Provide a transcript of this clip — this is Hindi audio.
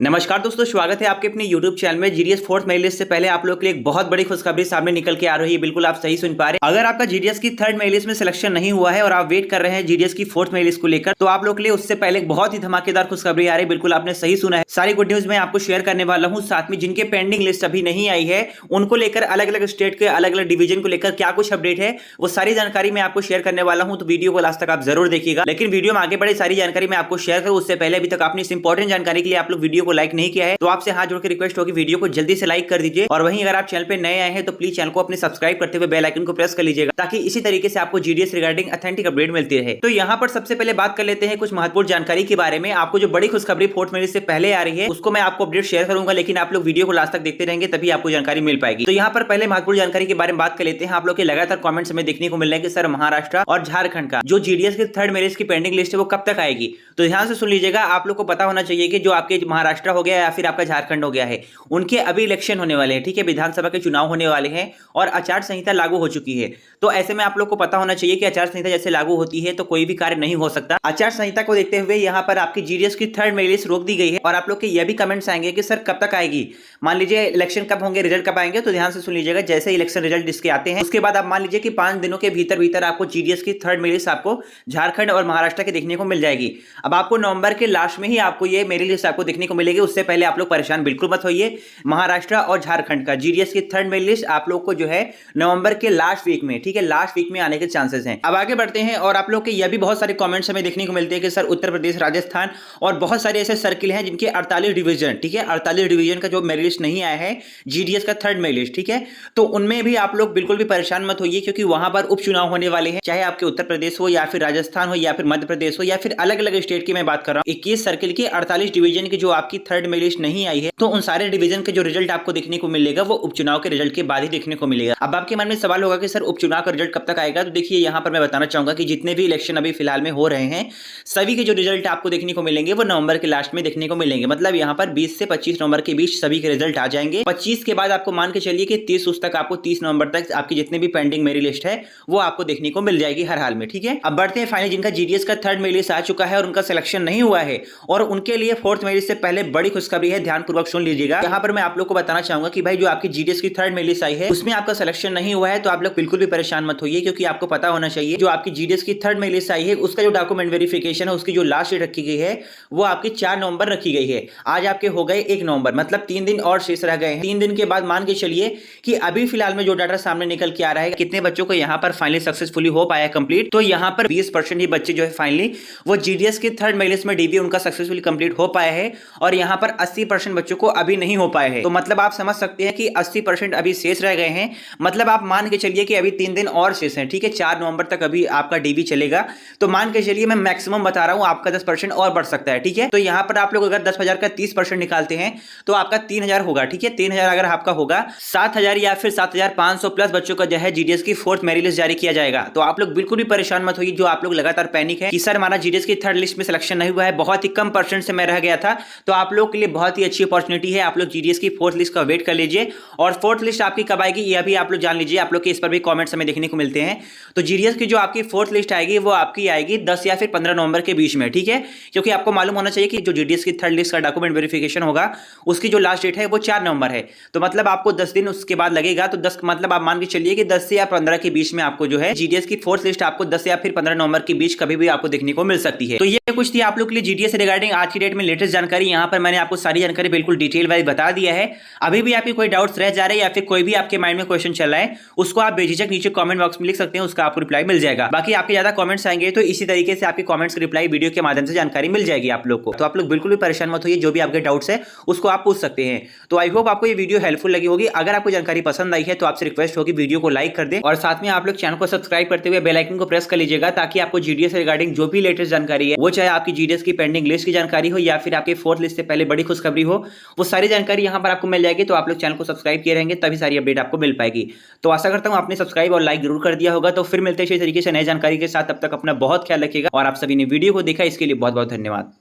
नमस्कार दोस्तों, स्वागत है आपके अपने YouTube चैनल में। जीडीएस फोर्थ मेरिट लिस्ट से पहले आप लोग के लिए एक बहुत बड़ी खुशखबरी सामने निकल के आ रही है। बिल्कुल आप सही सुन पा रहे हैं। अगर आपका जीडीएस की थर्ड मेरिट लिस्ट में सिलेक्शन नहीं हुआ है और आप वेट कर रहे हैं जीडीएस की फोर्थ मेरिट लिस्ट को लेकर, तो आप लोग के लिए उससे पहले एक बहुत ही धमाकेदार खुशखबरी आ रही है। बिल्कुल आपने सही सुना है। सारी गुड न्यूज मैं आपको शेयर करने वाला हूँ। साथ में जिनके पेंडिंग लिस्ट अभी नहीं आई है उनको लेकर अलग अलग स्टेट के अलग अलग डिवीजन को लेकर क्या कुछ अपडेट है वो सारी जानकारी मैं आपको शेयर करने वाला हूँ। तो वीडियो को लास्ट तक आप जरूर देखिएगा। लेकिन वीडियो में आगे बढ़े सारी जानकारी मैं आपको शेयर करूँ उससे पहले अभी तक आपने इस इंपॉर्टेंट जानकारी के लिए आप लोग वीडियो को लाइक नहीं किया है तो आपसे हाथ जोड़ के रिक्वेस्ट होगी वीडियो को जल्दी से लाइक कर दीजिए। और वहीं अगर आप चैनल पे नए आए हैं तो प्लीज चैनल को अपने सब्सक्राइब करते हुए बेल आइकन को प्रेस कर लीजिएगा ताकि इसी तरीके से आपको जीडीएस रिगार्डिंग ऑथेंटिक अपडेट मिलती रहे। तो यहाँ पर सबसे पहले बात कर लेते हैं कुछ महत्वपूर्ण जानकारी के बारे में। आपको जो बड़ी खुशखबरी फोर्थ मेरिट से पहले आ रही है उसको मैं आपको अपडेट शेयर करूंगा, लेकिन आप लोग वीडियो को लास्ट तक देखते रहेंगे तभी आपको जानकारी मिल पाएगी। तो यहाँ पर पहले महत्वपूर्ण जानकारी के बारे में बात कर लेते हैं। आप लोग के लगातार कमेंट्स में देखने को मिल रहा है कि सर महाराष्ट्र और झारखंड का जो जीडीएस की थर्ड मेरिट की पेंडिंग लिस्ट है वो कब तक आएगी। तो ध्यान से सुन लीजिएगा। आप लोग को पता होना चाहिए कि जो आपके महाराष्ट्र हो गया या फिर आपका झारखंड हो गया है उनके अभी इलेक्शन होने वाले हैं, ठीक है, विधानसभा के चुनाव होने वाले हैं और आचार संहिता लागू हो चुकी है। तो ऐसे में आप लोग को पता होना चाहिए कि आचार संहिता जैसे लागू होती है तो कोई भी कार्य नहीं हो सकता। आचार संहिता को देखते हुए यहाँ पर आपकी जीडीएस की थर्ड मेरिट लिस्ट रोक दी गई है। और आप लोग के यह भी कमेंट्स आएंगे कि सर कब तक आएगी, मान लीजिए इलेक्शन कब होंगे, रिजल्ट कब आएंगे। तो ध्यान से सुन लीजिएगा। जैसे इलेक्शन रिजल्ट इसके आते हैं उसके बाद आप मान लीजिए कि 5 दिनों के भीतर भीतर आपको जीडीएस की थर्ड मेरिट लिस्ट आपको झारखंड और महाराष्ट्र के देखने को मिल जाएगी। अब आपको नवंबर के लास्ट में ही आपको ये मेरिट लिस्ट आपको देखने को मिलेगी। उससे पहले आप लोग परेशान बिल्कुल मत होइए। महाराष्ट्र और झारखंड का जीडीएस की थर्ड मेरिट लिस्ट आप लोग को जो है नवंबर के लास्ट वीक में, ठीक है, लास्ट वीक में आने के चांसेस हैं। अब आगे बढ़ते हैं। और आप लोग के यह भी बहुत सारे कमेंट्स हमें देखने को मिलते हैं कि सर उत्तर प्रदेश, राजस्थान और बहुत सारे ऐसे सर्किल हैं जिनके 48 डिवीजन, ठीक है, 48 डिवीजन का जो मेरिट लिस्ट नहीं आया है जीडीएस का थर्ड मेरिट लिस्ट, ठीक है। तो उनमें भी आप लोग बिल्कुल भी परेशान मत होइए क्योंकि वहां पर उपचुनाव होने वाले हैं। चाहे आपके उत्तर प्रदेश हो या फिर राजस्थान हो या फिर मध्य प्रदेश हो या फिर अलग अलग स्टेट की मैं बात कर रहा हूं। 21 सर्किल के 48 डिवीजन की जो आपकी थर्ड मेरिट लिस्ट नहीं आई है तो उन सारे डिवीजन के जो रिजल्ट आपको देखने को मिलेगा वो उपचुनाव के रिजल्ट के बाद ही देखने को मिलेगा। अब आपके मन में सवाल होगा कि सर उपचुनाव का रिजल्ट कब तक आएगा। तो देखिए यहाँ पर मैं बताना चाहूंगा कि जितने भी इलेक्शन अभी फिलहाल में हो रहे हैं सभी के जो रिजल्ट आपको देखने को मिलेंगे वो नवंबर के लास्ट में देखने को मिलेंगे। मतलब यहाँ पर 20 से 25 नवंबर के बीच सभी के रिजल्ट आ जाएंगे। 25 के बाद आपको मान के चलिए कि 30 उस तक आपको 30 नवंबर तक आपकी जितने भी पेंडिंग मेरिट लिस्ट है वो आपको देखने को मिल जाएगी हर हाल में, ठीक है। अब बढ़ते हैं फाइनली जिनका जीडीएस का थर्ड मेरिट लिस्ट आ चुका है और उनका सिलेक्शन नहीं हुआ है और उनके लिए फोर्थ मेरिट से पहले बड़ी खुशखबरी है। ध्यानपूर्वक सुन लीजिएगा। यहाँ पर मैं आप लोग को बताना चाहूंगा कि भाई जो आपकी जीडीएस की थर्ड मेरिट लिस्ट आई है उसमें आपका सिलेक्शन नहीं हुआ है तो आप लोग बिल्कुल भी परेशान मत होइए क्योंकि आपको पता होना चाहिए जो आपकी जीडीएस की थर्ड मेरिट लिस्ट आई है उसका जो डॉक्यूमेंट वेरिफिकेशन है उसकी जो लास्ट डेट रखी गई है वो आपकी 4 नवंबर रखी गई है। आज आपके हो गए 1 नवंबर, मतलब 3 दिन और शेष रह गए हैं। 3 दिन के बाद मान के चलिए कि अभी फिलहाल में जो डाटा सामने निकल के आ रहा है कितने बच्चों को यहाँ पर फाइनली सक्सेसफुली हो पाया कंप्लीट। तो यहाँ पर 20% ही बच्चे जो है फाइनली वो जीडीएस की थर्ड मेरिट लिस्ट में डीबी उनका सक्सेसफुली कंप्लीट हो पाया है और यहाँ पर 80% बच्चों को अभी नहीं हो पाया है। तो मतलब आप समझ सकते हैं कि 80% अभी शेष रह गए हैं। मतलब आप मान के चलिए कि अभी 3 दिन और शेष हैं, ठीक है। 4 नवंबर तक अभी आपका डीबी चलेगा। तो मान के चलिए मैं मैक्सिमम बता रहा हूं आपका 10% और बढ़ सकता है, ठीक है। तो यहां पर आप लोग अगर 10,000 का 30% निकालते हैं तो आपका 3,000 होगा, ठीक है। 3,000 अगर आपका होगा 7,000 या फिर 7,500 प्लस बच्चों का जो है जीडीएस की फोर्थ मेरिट लिस्ट जारी किया जाएगा। तो आप लोग बिल्कुल भी परेशान मत होइए जो आप लोग लगातार पैनिक है कि सर हमारा जीडीएस की थर्ड लिस्ट में सिलेक्शन नहीं हुआ है, बहुत ही कम परसेंट से मैं रह गया था। तो आप लोग के लिए बहुत ही अच्छी अपॉर्चुनिटी है। आप लोग जीडीएस की फोर्थ लिस्ट का वेट कर लीजिए और फोर्थ लिस्ट आपकी कब आएगी यह भी आप लोग जान लीजिए। आप लोग के इस पर भी कमेंट्स हमें देखने को मिलते हैं। तो जीडीएस की जो आपकी फोर्थ लिस्ट आएगी वो आपकी आएगी 10 या फिर 15 नवंबर के बीच में, ठीक है। क्योंकि आपको मालूम होना चाहिए कि जो जीडीएस की थर्ड लिस्ट का डॉक्यूमेंट वेरिफिकेशन होगा उसकी जो लास्ट डेट है वो 4 नवंबर है। तो मतलब आपको 10 दिन उसके बाद लगेगा। तो 10 मतलब आप मान के चलिए कि 10 से या 15 के बीच में आपको जो है जीडीएस की फोर्थ लिस्ट आपको 10 या फिर 15 नवंबर के बीच कभी भी आपको देखने को मिल सकती है। तो ये कुछ थी आप लोग के लिए जीडीएस रिगार्डिंग आज की डेट में लेटेस्ट जानकारी। यहाँ पर मैंने आपको सारी जानकारी बिल्कुल डिटेल वाइज बता दिया है। अभी भी आपके कोई डाउट्स रह जा रहे हैं या फिर कोई भी आपके माइंड में क्वेश्चन चल रहा है उसको आप बेझिझक नीचे कमेंट बॉक्स में लिख सकते हैं, उसका आपको रिप्लाई मिल जाएगा। बाकी आपके ज्यादा कमेंट्स आएंगे तो इसी तरीके से आपके कमेंट्स की रिप्लाई वीडियो के माध्यम से जानकारी मिल जाएगी आप लोग को। तो आप लोग बिल्कुल भी परेशान मत होइए, जो भी आपके डाउट्स है उसको आप पूछ सकते हैं। तो आई होप आपको ये वीडियो हेल्पफुल लगी होगी। अगर आपको जानकारी पसंद आई है तो आपसे रिक्वेस्ट होगी वीडियो को लाइक कर दें और साथ में आप लोग चैनल को सब्सक्राइब करते हुए बेल आइकन को प्रेस कर लीजिएगा ताकि आपको जीडीएस रिगार्डिंग जो भी लेटेस्ट जानकारी है वो चाहे आपकी जीडीएस की पेंडिंग लिस्ट की जानकारी हो या फिर आपके फोर्थ लिस्ट से पहले बड़ी खुशखबरी हो वो सारी जानकारी यहाँ पर आपको मिल जाएगी। तो आप लोग चैनल को सब्सक्राइब किए रहेंगे तभी सारी अपडेट आपको मिल पाएगी। तो आशा करता हूँ आपने सब्सक्राइब और लाइक जरूर कर दिया होगा। तो फिर मिलते हैं इसी तरीके से नई जानकारी के साथ, तब तक अपना बहुत ख्याल रखिएगा और आप सभी ने वीडियो को देखा इसके लिए बहुत बहुत धन्यवाद।